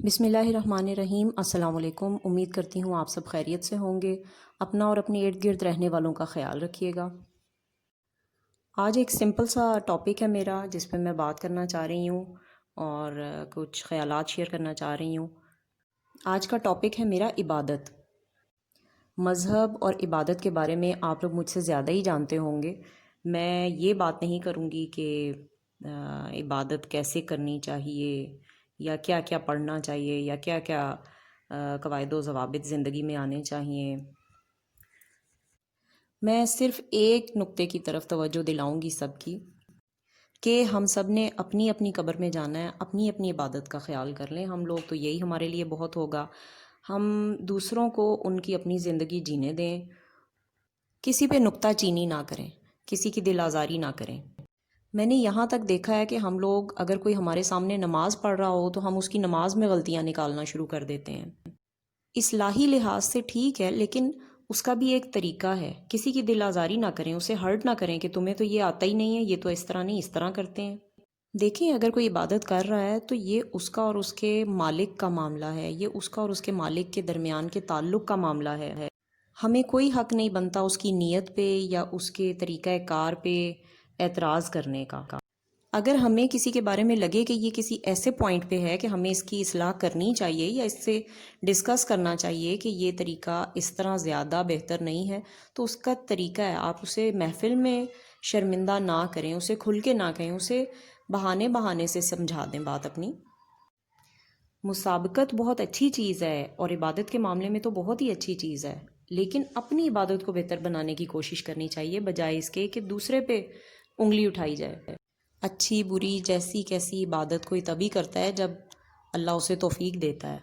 بسم اللہ الرحمن الرحیم۔ السلام علیکم۔ امید کرتی ہوں آپ سب خیریت سے ہوں گے۔ اپنا اور اپنے ارد گرد رہنے والوں کا خیال رکھیے گا۔ آج ایک سمپل سا ٹاپک ہے میرا جس پہ میں بات کرنا چاہ رہی ہوں اور کچھ خیالات شیئر کرنا چاہ رہی ہوں۔ آج کا ٹاپک ہے میرا عبادت۔ مذہب اور عبادت کے بارے میں آپ لوگ مجھ سے زیادہ ہی جانتے ہوں گے۔ میں یہ بات نہیں کروں گی کہ عبادت کیسے کرنی چاہیے یا کیا کیا پڑھنا چاہیے یا کیا کیا قواعد و ضوابط زندگی میں آنے چاہیے۔ میں صرف ایک نقطے کی طرف توجہ دلاؤں گی سب کی کہ ہم سب نے اپنی اپنی قبر میں جانا ہے، اپنی اپنی عبادت کا خیال کر لیں ہم لوگ، تو یہی ہمارے لیے بہت ہوگا۔ ہم دوسروں کو ان کی اپنی زندگی جینے دیں، کسی پہ نکتہ چینی نہ کریں، کسی کی دل آزاری نہ کریں۔ میں نے یہاں تک دیکھا ہے کہ ہم لوگ اگر کوئی ہمارے سامنے نماز پڑھ رہا ہو تو ہم اس کی نماز میں غلطیاں نکالنا شروع کر دیتے ہیں۔ اصلاحی لحاظ سے ٹھیک ہے، لیکن اس کا بھی ایک طریقہ ہے۔ کسی کی دل آزاری نہ کریں، اسے ہرٹ نہ کریں کہ تمہیں تو یہ آتا ہی نہیں ہے، یہ تو اس طرح نہیں، اس طرح کرتے ہیں۔ دیکھیں، اگر کوئی عبادت کر رہا ہے تو یہ اس کا اور اس کے مالک کا معاملہ ہے، یہ اس کا اور اس کے مالک کے درمیان کے تعلق کا معاملہ ہے۔ ہمیں کوئی حق نہیں بنتا اس کی نیت پہ یا اس کے طریقہ کار پہ اعتراض کرنے کا۔ اگر ہمیں کسی کے بارے میں لگے کہ یہ کسی ایسے پوائنٹ پہ ہے کہ ہمیں اس کی اصلاح کرنی چاہیے یا اس سے ڈسکس کرنا چاہیے کہ یہ طریقہ اس طرح زیادہ بہتر نہیں ہے، تو اس کا طریقہ ہے آپ اسے محفل میں شرمندہ نہ کریں، اسے کھل کے نہ کہیں، اسے بہانے سے سمجھا دیں بات اپنی۔ مسابقت بہت اچھی چیز ہے اور عبادت کے معاملے میں تو بہت ہی اچھی چیز ہے، لیکن اپنی عبادت کو بہتر بنانے کی کوشش کرنی چاہیے بجائے اس کے کہ دوسرے پہ انگلی اٹھائی جائے۔ اچھی بری جیسی کیسی عبادت کوئی تبھی کرتا ہے جب اللہ اسے توفیق دیتا ہے۔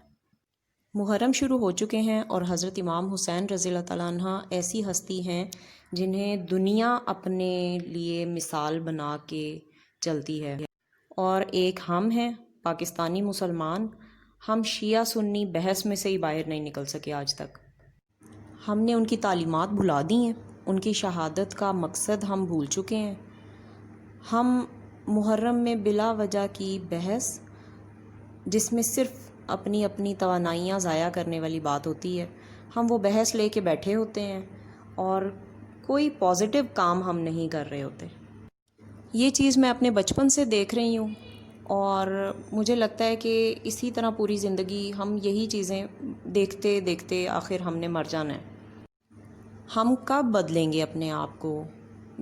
محرم شروع ہو چکے ہیں اور حضرت امام حسین رضی اللہ تعالیٰ عنہ ایسی ہستی ہیں جنہیں دنیا اپنے لیے مثال بنا کے چلتی ہے، اور ایک ہم ہیں پاکستانی مسلمان، ہم شیعہ سنی بحث میں سے ہی باہر نہیں نکل سکے آج تک۔ ہم نے ان کی تعلیمات بھلا دی ہیں، ان کی شہادت کا مقصد ہم بھول چکے ہیں۔ ہم محرم میں بلا وجہ کی بحث، جس میں صرف اپنی اپنی توانائیاں ضائع کرنے والی بات ہوتی ہے، ہم وہ بحث لے کے بیٹھے ہوتے ہیں اور کوئی پازیٹیو کام ہم نہیں کر رہے ہوتے۔ یہ چیز میں اپنے بچپن سے دیکھ رہی ہوں اور مجھے لگتا ہے کہ اسی طرح پوری زندگی ہم یہی چیزیں دیکھتے دیکھتے آخر ہم نے مر جانا ہے۔ ہم کب بدلیں گے اپنے آپ کو؟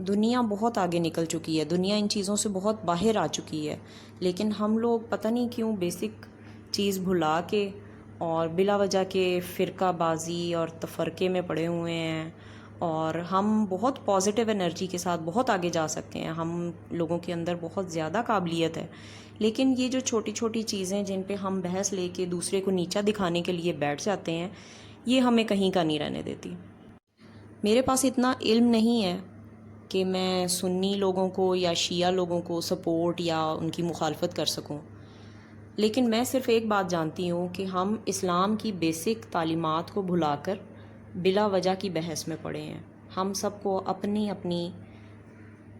دنیا بہت آگے نکل چکی ہے، دنیا ان چیزوں سے بہت باہر آ چکی ہے، لیکن ہم لوگ پتہ نہیں کیوں بیسک چیز بھلا کے اور بلا وجہ کے فرقہ بازی اور تفرقے میں پڑے ہوئے ہیں۔ اور ہم بہت پازیٹیو انرجی کے ساتھ بہت آگے جا سکتے ہیں، ہم لوگوں کے اندر بہت زیادہ قابلیت ہے، لیکن یہ جو چھوٹی چھوٹی چیزیں جن پہ ہم بحث لے کے دوسرے کو نیچا دکھانے کے لیے بیٹھ جاتے ہیں، یہ ہمیں کہیں کا نہیں رہنے دیتی۔ میرے پاس اتنا علم نہیں ہے کہ میں سنی لوگوں کو یا شیعہ لوگوں کو سپورٹ یا ان کی مخالفت کر سکوں، لیکن میں صرف ایک بات جانتی ہوں کہ ہم اسلام کی بیسک تعلیمات کو بھلا کر بلا وجہ کی بحث میں پڑے ہیں۔ ہم سب کو اپنی اپنی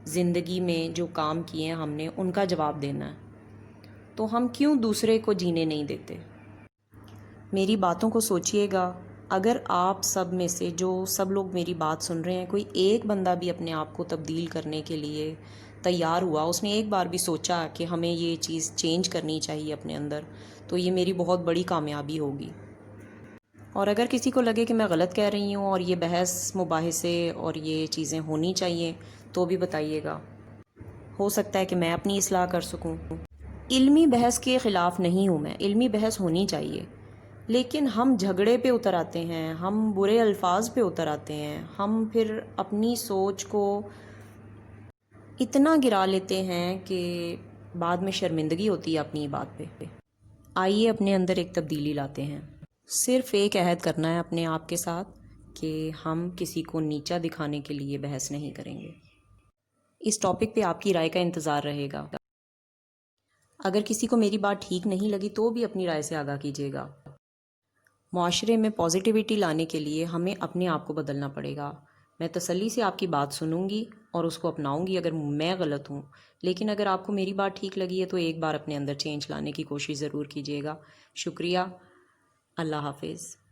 زندگی میں جو کام کیے ہیں ہم نے ان کا جواب دینا ہے، تو ہم کیوں دوسرے کو جینے نہیں دیتے؟ میری باتوں کو سوچئے گا۔ اگر آپ سب میں سے جو سب لوگ میری بات سن رہے ہیں، کوئی ایک بندہ بھی اپنے آپ کو تبدیل کرنے کے لیے تیار ہوا، اس نے ایک بار بھی سوچا کہ ہمیں یہ چیز چینج کرنی چاہیے اپنے اندر، تو یہ میری بہت بڑی کامیابی ہوگی۔ اور اگر کسی کو لگے کہ میں غلط کہہ رہی ہوں اور یہ بحث مباحثے اور یہ چیزیں ہونی چاہیے تو بھی بتائیے گا، ہو سکتا ہے کہ میں اپنی اصلاح کر سکوں۔ علمی بحث کے خلاف نہیں ہوں میں، علمی بحث ہونی چاہیے، لیکن ہم جھگڑے پہ اتر آتے ہیں، ہم برے الفاظ پہ اتر آتے ہیں، ہم پھر اپنی سوچ کو اتنا گرا لیتے ہیں کہ بعد میں شرمندگی ہوتی ہے اپنی بات پہ۔ آئیے اپنے اندر ایک تبدیلی لاتے ہیں۔ صرف ایک عہد کرنا ہے اپنے آپ کے ساتھ کہ ہم کسی کو نیچا دکھانے کے لیے بحث نہیں کریں گے۔ اس ٹاپک پہ آپ کی رائے کا انتظار رہے گا۔ اگر کسی کو میری بات ٹھیک نہیں لگی تو بھی اپنی رائے سے آگاہ کیجیے گا۔ معاشرے میں پازیٹیوٹی لانے کے لیے ہمیں اپنے آپ کو بدلنا پڑے گا۔ میں تسلی سے آپ کی بات سنوں گی اور اس کو اپناؤں گی اگر میں غلط ہوں، لیکن اگر آپ کو میری بات ٹھیک لگی ہے تو ایک بار اپنے اندر چینج لانے کی کوشش ضرور کیجیے گا۔ شکریہ، اللہ حافظ۔